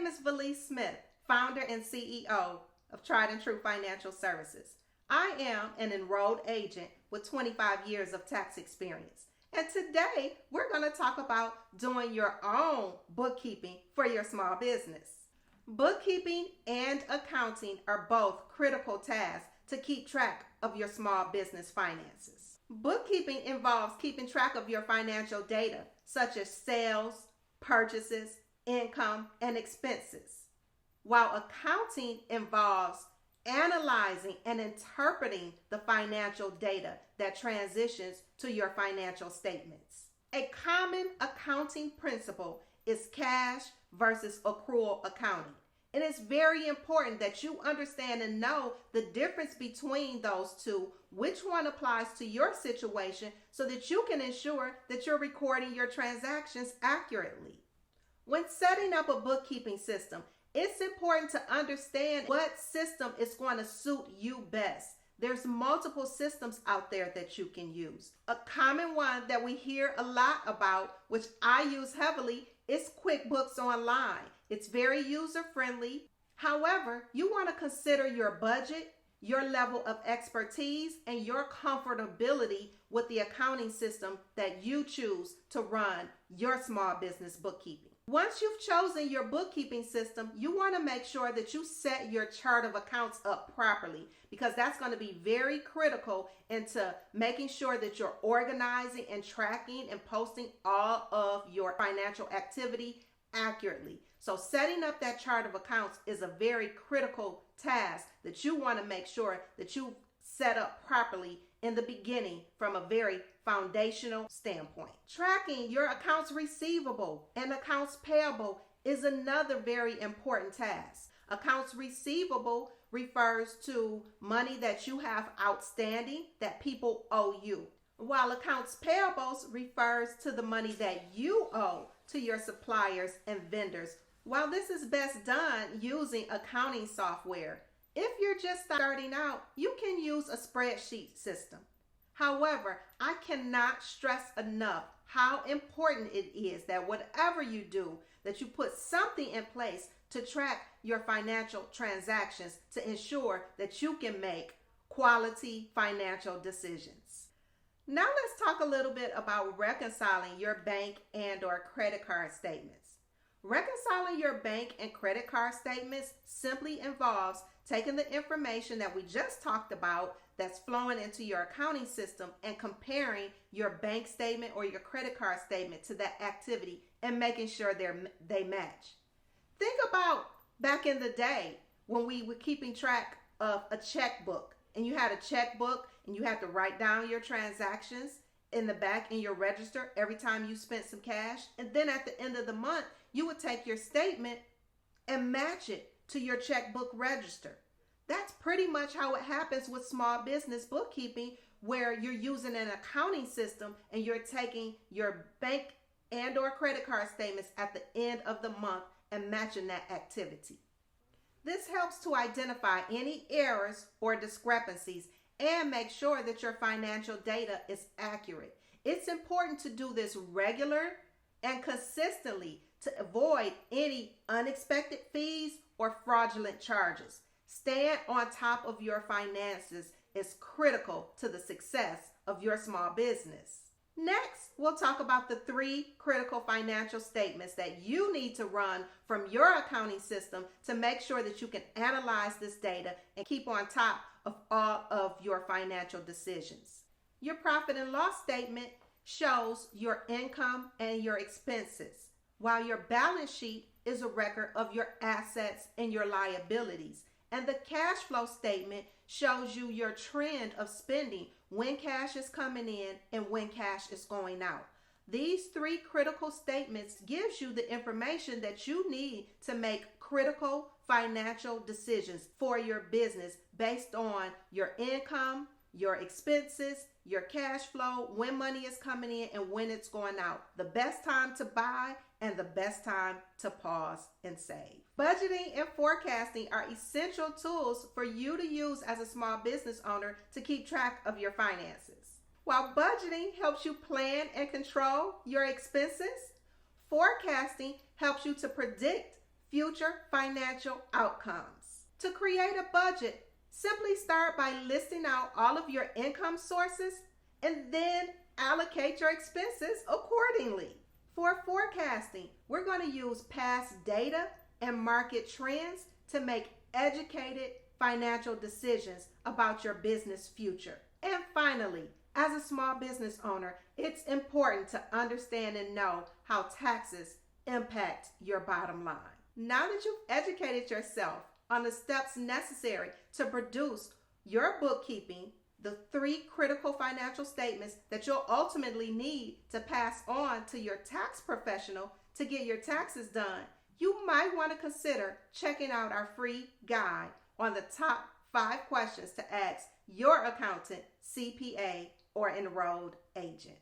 name is Valise Smith, founder and CEO of Tried and True Financial Services. I am an enrolled agent with 25 years of tax experience. And today we're going to talk about doing your own bookkeeping for your small business. Bookkeeping and accounting are both critical tasks to keep track of your small business finances. Bookkeeping involves keeping track of your financial data, such as sales, purchases, income, and expenses, while accounting involves analyzing and interpreting the financial data that transitions to your financial statements. A common accounting principle is cash versus accrual accounting. It is very important that you understand and know the difference between those two, which one applies to your situation, so that you can ensure that you're recording your transactions accurately. When setting up a bookkeeping system, it's important to understand what system is going to suit you best. There's multiple systems out there that you can use. A common one that we hear a lot about, which I use heavily, is Quickbooks Online. It's very user-friendly. However, you want to consider your budget, your level of expertise, and your comfortability with the accounting system that you choose to run your small business bookkeeping. Once you've chosen your bookkeeping system, you want to make sure that you set your chart of accounts up properly, because that's going to be very critical into making sure that you're organizing and tracking and posting all of your financial activity accurately. So setting up that chart of accounts is a very critical task that you want to make sure that you set up properly in the beginning from a very foundational standpoint. Tracking your accounts receivable and accounts payable is another very important task. Accounts receivable refers to money that you have outstanding that people owe you, while accounts payables refers to the money that you owe to your suppliers and vendors. While this is best done using accounting software, if you're just starting out, you can use a spreadsheet system. However, I cannot stress enough how important it is that whatever you do, that you put something in place to track your financial transactions to ensure that you can make quality financial decisions. Now let's talk a little bit about reconciling your bank and/or credit card statements. Reconciling your bank and credit card statements simply involves taking the information that we just talked about that's flowing into your accounting system and comparing your bank statement or your credit card statement to that activity and making sure they match. Think about back in the day when we were keeping track of a checkbook, and you had a checkbook and you had to write down your transactions in the back in your register every time you spent some cash. And then at the end of the month, you would take your statement and match it to your checkbook register. That's pretty much how it happens with small business bookkeeping, where you're using an accounting system and you're taking your bank and/or credit card statements at the end of the month and matching that activity. This helps to identify any errors or discrepancies and make sure that your financial data is accurate. It's important to do this regular and consistently to avoid any unexpected fees or fraudulent charges. Staying on top of your finances is critical to the success of your small business. Next, we'll talk about the 3 critical financial statements that you need to run from your accounting system to make sure that you can analyze this data and keep on top of all of your financial decisions. Your profit and loss statement shows your income and your expenses, while your balance sheet is a record of your assets and your liabilities. And the cash flow statement shows you your trend of spending, when cash is coming in and when cash is going out. These 3 critical statements gives you the information that you need to make critical financial decisions for your business based on your income, your expenses, your cash flow, when money is coming in and when it's going out, the best time to buy and the best time to pause and save. Budgeting and forecasting are essential tools for you to use as a small business owner to keep track of your finances. While budgeting helps you plan and control your expenses, forecasting helps you to predict future financial outcomes. To create a budget, simply start by listing out all of your income sources and then allocate your expenses accordingly. For forecasting, we're going to use past data and market trends to make educated financial decisions about your business future. And finally, as a small business owner, it's important to understand and know how taxes impact your bottom line. Now that you've educated yourself on the steps necessary to produce your bookkeeping, the 3 critical financial statements that you'll ultimately need to pass on to your tax professional to get your taxes done, you might want to consider checking out our free guide on the top 5 questions to ask your accountant, CPA, or enrolled agent.